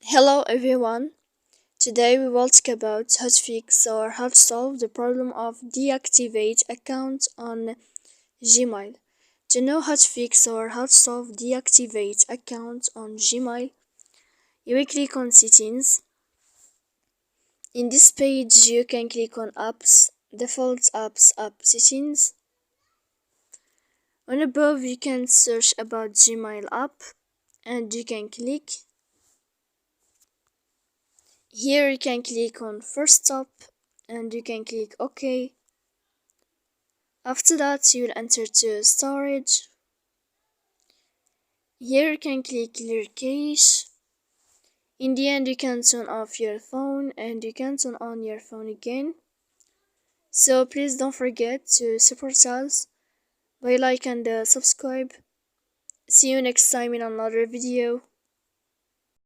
Hello everyone. Today we will talk about how to fix or how to solve the problem of deactivate account on Gmail. To know how to fix or how to solve deactivate account on Gmail, you will click on settings. In this page you can click on apps, default apps, app settings. On above you can search about Gmail app and you can click. Here you can click on first stop and you can click OK. After that you'll enter to storage. Here you can click clear cache. In the end you can turn off your phone and you can turn on your phone again. So please don't forget to support us by like and subscribe. See you next time in another video.